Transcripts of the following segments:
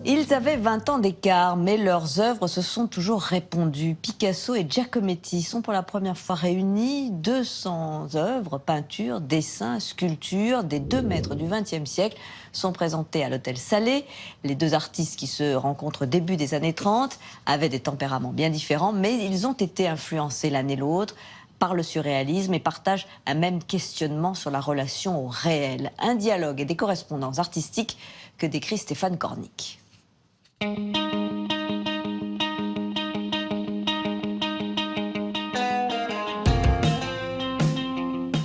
Ils avaient 20 ans d'écart, mais leurs œuvres se sont toujours répondues. Picasso et Giacometti sont pour la première fois réunis. 200 œuvres, peintures, dessins, sculptures des 2 maîtres du XXe siècle sont présentées à l'Hôtel Salé. Les 2 artistes qui se rencontrent début des années 30 avaient des tempéraments bien différents, mais ils ont été influencés l'un et l'autre par le surréalisme et partagent un même questionnement sur la relation au réel. Un dialogue et des correspondances artistiques que décrit Stéphane Cornic.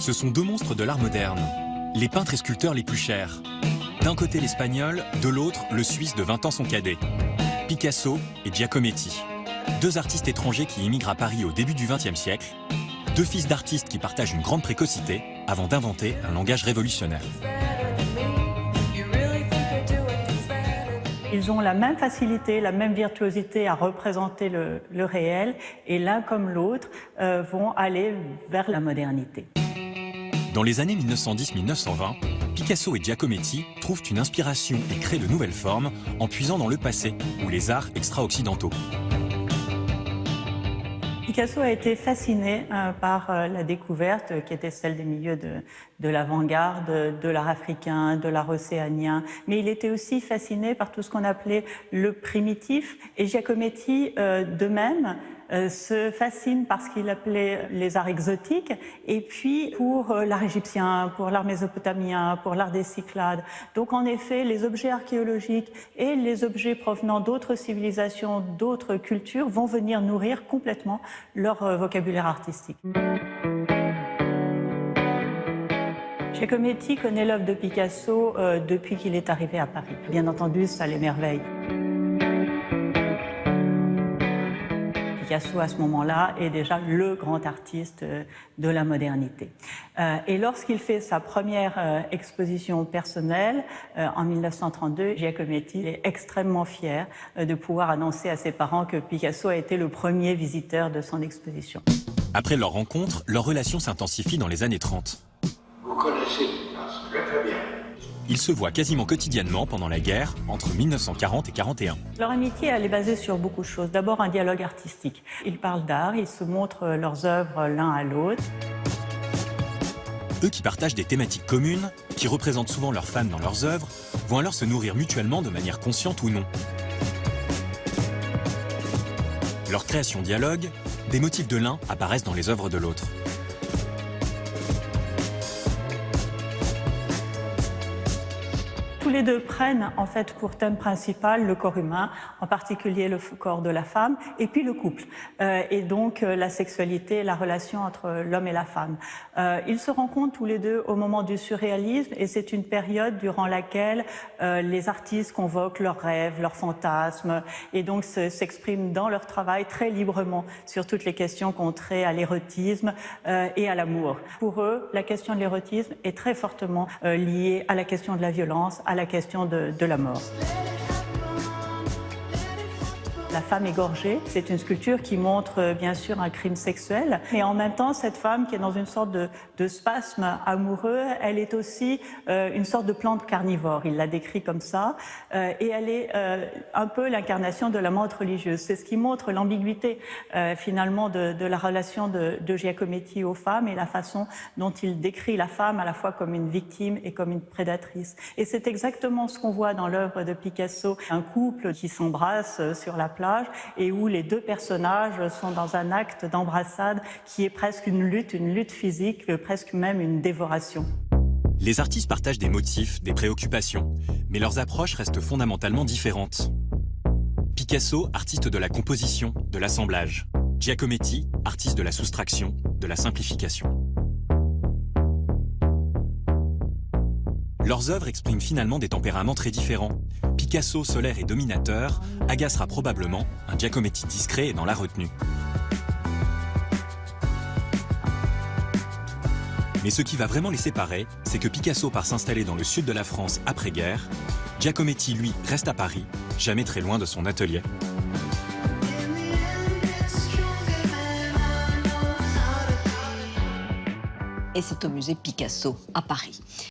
Ce sont 2 monstres de l'art moderne, les peintres et sculpteurs les plus chers. D'un côté l'Espagnol, de l'autre le Suisse de 20 ans son cadet. Picasso et Giacometti. 2 artistes étrangers qui immigrent à Paris au début du XXe siècle. 2 fils d'artistes qui partagent une grande précocité avant d'inventer un langage révolutionnaire. Ils ont la même facilité, la même virtuosité à représenter le réel, et l'un comme l'autre vont aller vers la modernité. Dans les années 1910-1920, Picasso et Giacometti trouvent une inspiration et créent de nouvelles formes en puisant dans le passé ou les arts extra-occidentaux. Picasso a été fasciné par la découverte qui était celle des milieux de l'avant-garde, de l'art africain, de l'art océanien, mais il était aussi fasciné par tout ce qu'on appelait le primitif, et Giacometti de même se fascine par ce qu'il appelait les arts exotiques, et puis pour l'art égyptien, pour l'art mésopotamien, pour l'art des Cyclades. Donc en effet, les objets archéologiques et les objets provenant d'autres civilisations, d'autres cultures vont venir nourrir complètement leur vocabulaire artistique. Giacometti connaît l'œuvre de Picasso depuis qu'il est arrivé à Paris. Bien entendu, ça l'émerveille. Picasso, à ce moment-là, est déjà le grand artiste de la modernité. Et lorsqu'il fait sa première exposition personnelle, en 1932, Giacometti est extrêmement fier de pouvoir annoncer à ses parents que Picasso a été le premier visiteur de son exposition. Après leur rencontre, leur relation s'intensifie dans les années 30. Vous connaissez Picasso, très bien. Ils se voient quasiment quotidiennement pendant la guerre, entre 1940 et 1941. Leur amitié, elle est basée sur beaucoup de choses. D'abord, un dialogue artistique. Ils parlent d'art, ils se montrent leurs œuvres l'un à l'autre. Eux qui partagent des thématiques communes, qui représentent souvent leurs femmes dans leurs œuvres, vont alors se nourrir mutuellement de manière consciente ou non. Leur création dialogue, des motifs de l'un apparaissent dans les œuvres de l'autre. Tous les 2 prennent en fait pour thème principal le corps humain, en particulier le corps de la femme, et puis le couple, et donc la sexualité, la relation entre l'homme et la femme. Ils se rencontrent tous les 2 au moment du surréalisme, et c'est une période durant laquelle les artistes convoquent leurs rêves, leurs fantasmes, et donc s'expriment dans leur travail très librement sur toutes les questions qui ont trait à l'érotisme et à l'amour. Pour eux, la question de l'érotisme est très fortement liée à la question de la violence, à la question de la mort. La femme égorgée, c'est une sculpture qui montre bien sûr un crime sexuel, mais en même temps, cette femme qui est dans une sorte de spasme amoureux, elle est aussi une sorte de plante carnivore, il la décrit comme ça, et elle est un peu l'incarnation de la menthe religieuse. C'est ce qui montre l'ambiguïté finalement de la relation de Giacometti aux femmes et la façon dont il décrit la femme à la fois comme une victime et comme une prédatrice. Et c'est exactement ce qu'on voit dans l'œuvre de Picasso, un couple qui s'embrasse sur la plage et où les 2 personnages sont dans un acte d'embrassade qui est presque une lutte physique, presque même une dévoration. Les artistes partagent des motifs, des préoccupations, mais leurs approches restent fondamentalement différentes. Picasso, artiste de la composition, de l'assemblage. Giacometti, artiste de la soustraction, de la simplification. Leurs œuvres expriment finalement des tempéraments très différents. Picasso, solaire et dominateur, agacera probablement un Giacometti discret et dans la retenue. Mais ce qui va vraiment les séparer, c'est que Picasso part s'installer dans le sud de la France après-guerre. Giacometti, lui, reste à Paris, jamais très loin de son atelier. Et c'est au musée Picasso à Paris.